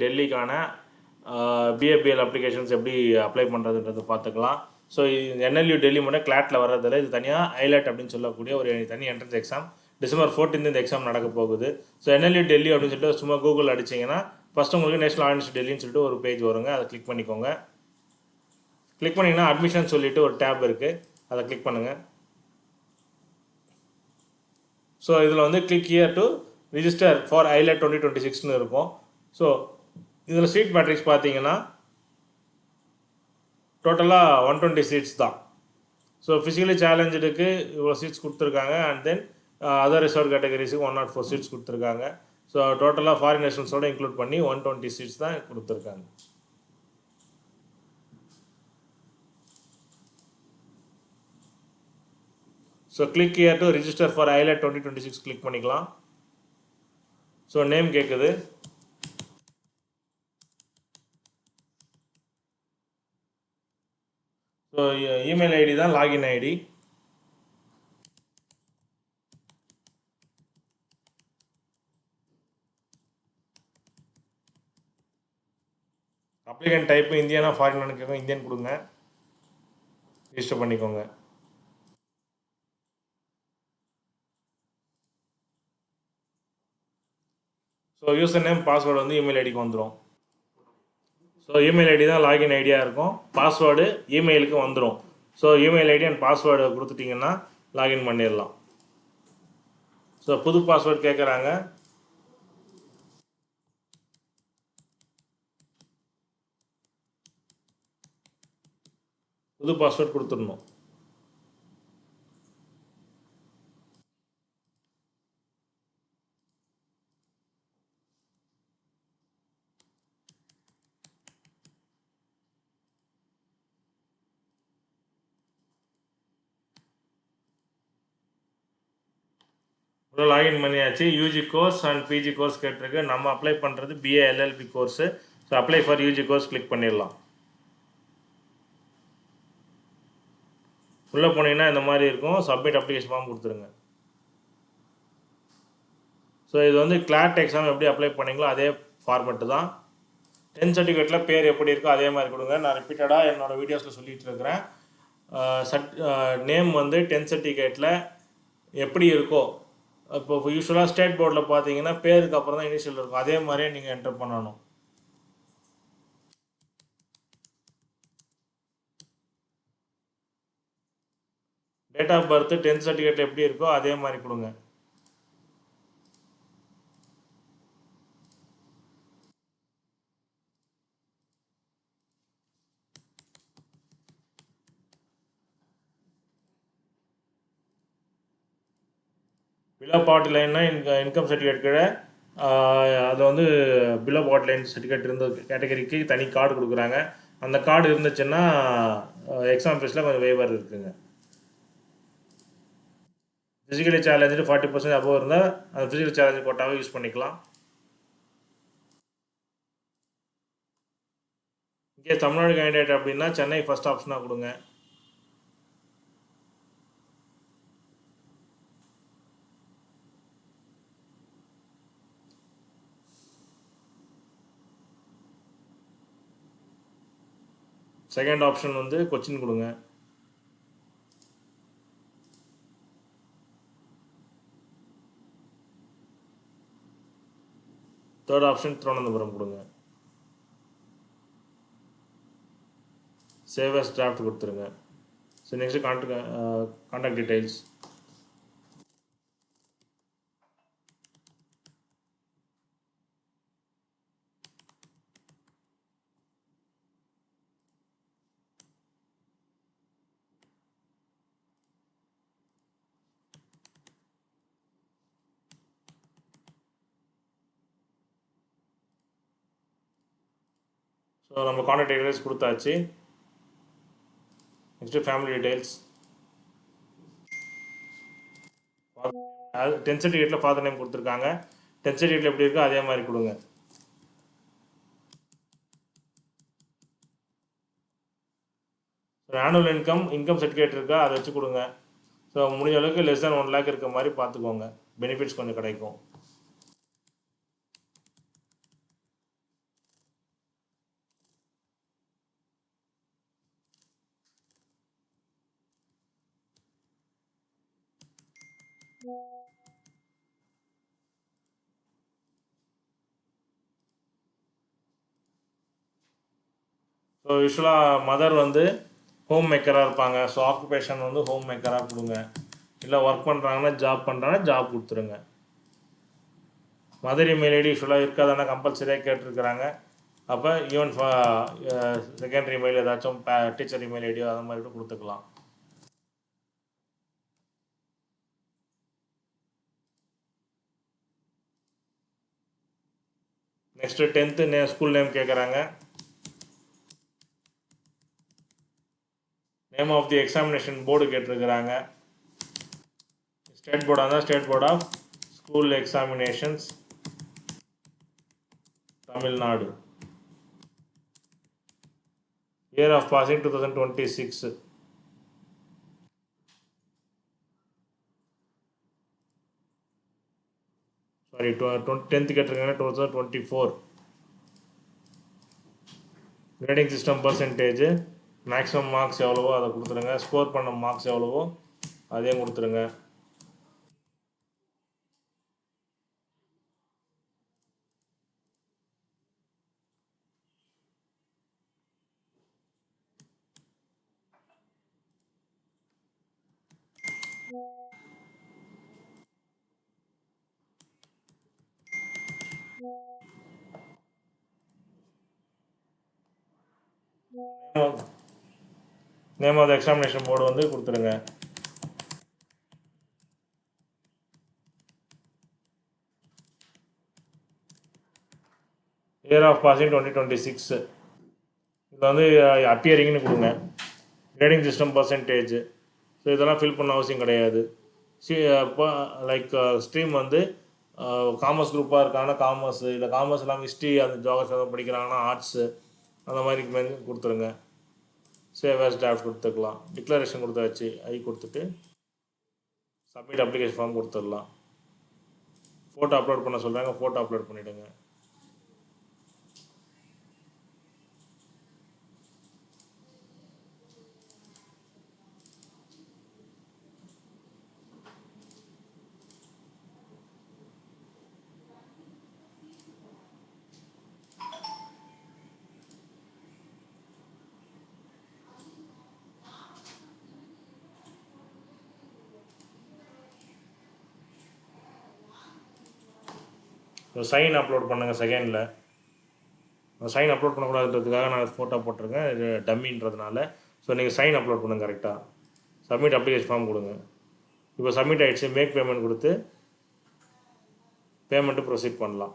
டெல்லிக்கான BABL applications எப்படி apply பண்ணுறதுன்றது பார்த்துக்கலாம். ஸோ NLU டெல்லி மட்டும் கிளாட்டில் வர்றதில்ல, இது தனியாக ஐலட் அப்படின்னு சொல்லக்கூடிய ஒரு தனி என்ட்ரன்ஸ் எக்ஸாம். December 14 இந்த எக்ஸாம் நடக்க போகுது. ஸோ NLU டெல்லி அப்படின்னு சொல்லிட்டு சும்மா கூகுள் அடிச்சிங்கன்னா ஃபஸ்ட்டு உங்களுக்கு நேஷனல் ஆர்ட்ஸ் டெல்லின்னு சொல்லிட்டு ஒரு பேஜ் வருங்க. அதை கிளிக் பண்ணிக்கோங்க. கிளிக் பண்ணிங்கன்னா அட்மிஷன் சொல்லிட்டு ஒரு டேப் இருக்குது, அதை கிளிக் பண்ணுங்கள். ஸோ இதில் வந்து click here to register for AILET 2026ன்னு இருக்கும். ஸோ இதில் சீட் மேட்ரிக்ஸ் பார்த்தீங்கன்னா டோட்டலாக 120 சீட்ஸ் தான். ஸோ ஃபிசிக்கலி சேலஞ்சுக்கு இவ்வளோ சீட்ஸ் கொடுத்துருக்காங்க. அண்ட் தென் அதர் ரிசர்வ் கேட்டகரிஸுக்கு 104 சீட்ஸ் கொடுத்துருக்காங்க. ஸோ டோட்டலாக ஃபாரின் நேஷனல்ஸோடு இன்க்ளூட் பண்ணி 120 சீட்ஸ் தான் கொடுத்துருக்காங்க. So click here to register for AILET 2026 click பண்ணிக்கலாம். ஸோ நேம் கேட்குது. ஸோ இமெயில் ஐடி தான் லாகின் ஐடி. அப்ளிகன் டைப்பு இந்தியனா ஃபாரின் கேட்கும், இந்தியன் கொடுங்க. ரிஜிஸ்டர் பண்ணிக்கோங்க. ஸோ யூசர் நேம் பாஸ்வேர்டு வந்து இமெயில் ஐடிக்கு வந்துடும். ஸோ இமெயில் ஐடி தான் லாகின் ஐடியாக இருக்கும், பாஸ்வேர்டு இமெயிலுக்கு வந்துடும். So email ID and password கொடுத்துட்டிங்கன்னா லாகின் பண்ணிடலாம். ஸோ புது பாஸ்வேர்டு கேட்குறாங்க. புது பாஸ்வேர்டு கொடுத்துடணும். லாகின் பண்ணியாச்சு. UG course and PG course கேட்டிருக்கு. நம்ம அப்ளை பண்ணுறது BA LLB course. So apply for UG course click பண்ணிடலாம். உள்ளே போனீங்கன்னா இந்த மாதிரி இருக்கும். சப்மிட் அப்ளிகேஷன் ஃபார்ம் கொடுத்துருங்க. ஸோ இது வந்து கிளாட் எக்ஸாம் எப்படி அப்ளை பண்ணிங்களோ அதே ஃபார்மெட்டு தான். 10th சர்டிஃபிகேட்டில் பேர் எப்படி இருக்கோ அதே மாதிரி கொடுங்க. நான் ரிப்பீட்டடாக என்னோடய வீடியோஸில் சொல்லிகிட்டு இருக்கிறேன். நேம் வந்து 10th சர்டிஃபிகேட்டில் எப்படி இருக்கோ, இப்போ யூஸ்வலாக ஸ்டேட் போர்டில் பார்த்தீங்கன்னா பேருக்கு அப்புறம் தான் இனிஷியல் இருக்கும், அதே மாதிரியே நீங்கள் என்டர் பண்ணணும். டேட் ஆஃப் பர்த் 10th சர்டிஃபிகேட்டில் எப்படி இருக்கோ அதே மாதிரி கொடுங்க. பிலோ பாவர்ட்டி லைன்னா இன்கம் சர்டிஃபிகேட் கீழே அது வந்து பிலோ பாவர்ட்டி லைன் சர்டிஃபிகேட் இருந்த கேட்டகரிக்கு தனி கார்டு கொடுக்குறாங்க. அந்த கார்டு இருந்துச்சுன்னா எக்ஸாம் ஃபீஸில் கொஞ்சம் வேவர் இருக்குதுங்க. ஃபிசிக்கலி சேலஞ்சு 40% அபோவ் இருந்தால் அந்த ஃபிசிக்கல் சேலஞ்சு கோட்டாவே யூஸ் பண்ணிக்கலாம். இங்கே தமிழ்நாடு கேண்டிடேட் அப்படின்னா சென்னை ஃபஸ்ட் ஆப்ஷனாக கொடுங்க. செகண்ட் ஆப்ஷன் வந்து கொச்சின் கொடுங்க. தேர்ட் ஆப்ஷன் திருவனந்தபுரம் கொடுங்க. சேவ் அஸ் டிராஃப்ட் கொடுத்துருங்க. So next contact details. So நம்ம கான்டாக்ட் டீடைல்ஸ் கொடுத்தாச்சு. Next family details. 10th சர்டிஃபிகேட்டில் ஃபாதர் நேம் கொடுத்துருக்காங்க. 10th சர்டிஃபிகேட்டில் எப்படி இருக்கோ அதே மாதிரி கொடுங்க. ஆனுவல் இன்கம் சர்டிஃபிகேட் இருக்கா அதை வச்சு கொடுங்க. ஸோ முடிஞ்ச அளவுக்கு லெஸ் தேன் 1 lakh இருக்க மாதிரி பார்த்துக்கோங்க, பெனிஃபிட்ஸ் கொஞ்சம் கிடைக்கும். ஸோ யூஸ்வலாக மதர் வந்து ஹோம் மேக்கராக இருப்பாங்க. ஸோ ஆக்குபேஷன் வந்து ஹோம் மேக்கராக கொடுங்க. இல்லை ஒர்க் பண்ணுறாங்கன்னா ஜாப் கொடுத்துருங்க. மதர் இமெயில் ஐடி யூஸ்வலாக இருக்காதானா கம்பல்சரியாக கேட்டிருக்கிறாங்க. அப்போ ஈவன் செகண்டரி இமெயில் ஏதாச்சும் டீச்சர் இமெயில் ஐடியோ அது மாதிரி கூட கொடுத்துக்கலாம். நெக்ஸ்ட்டு 10th ஸ்கூல் நேம் கேட்குறாங்க. Name of the examination board கேட்டிருக்கிறாங்க. ஸ்டேட் போர்டாக இருந்தால் state board of school examinations Tamil Nadu. Year of passing 2026. Sorry 10th கேட்டிருக்காங்க 2024. Grading system percentage maximum marks எவ்வளவோ அதை கொடுத்துருங்க. ஸ்கோர் பண்ண மார்க்ஸ் எவ்வளவோ அதையும் கொடுத்துருங்க. Name of the examination board வந்து கொடுத்துருங்க. Year of passing 2026. இதில் வந்து அப்பியரிங்னு கொடுங்க. Grading system percentage. ஸோ இதெல்லாம் ஃபில் பண்ண அவசியம் கிடையாது. இப்போ லைக் ஸ்ட்ரீம் வந்து காமர்ஸ் குரூப்பாக இருக்காங்கன்னா காமர்ஸ், இல்லை காமர்ஸ் இல்லாமல் ஹிஸ்ட்ரி அந்த ஜியாகிரஃபி படிக்கிறாங்கன்னா ஆர்ட்ஸு அந்த மாதிரி கொடுத்துருங்க. சேவ் ஆஸ் டிராஃப்ட் கொடுத்துக்கலாம். டிக்ளரேஷன் கொடுத்தாச்சு, கொடுத்துட்டு சப்மிட் அப்ளிகேஷன் ஃபார்ம் கொடுத்துடலாம். ஃபோட்டோ அப்லோட் பண்ண சொல்கிறாங்க, ஃபோட்டோ அப்லோட் பண்ணிவிடுங்க. சைன் அப்லோட் பண்ணுங்கள். செகண்டில் சைன் அப்லோட் பண்ணக்கூடாதுன்றதுக்காக நான் ஃபோட்டோ போட்டிருக்கேன், இது டம்மின்றதுனால. ஸோ நீங்கள் சைன் அப்லோட் பண்ணுங்கள் கரெக்டாக. சப்மிட் அப்ளிகேஷன் ஃபார்ம் கொடுங்க. இப்போ சப்மிட் ஆகிடுச்சு. மேக் பேமெண்ட் கொடுத்து பேமெண்ட்டு ப்ரொசீட் பண்ணலாம்.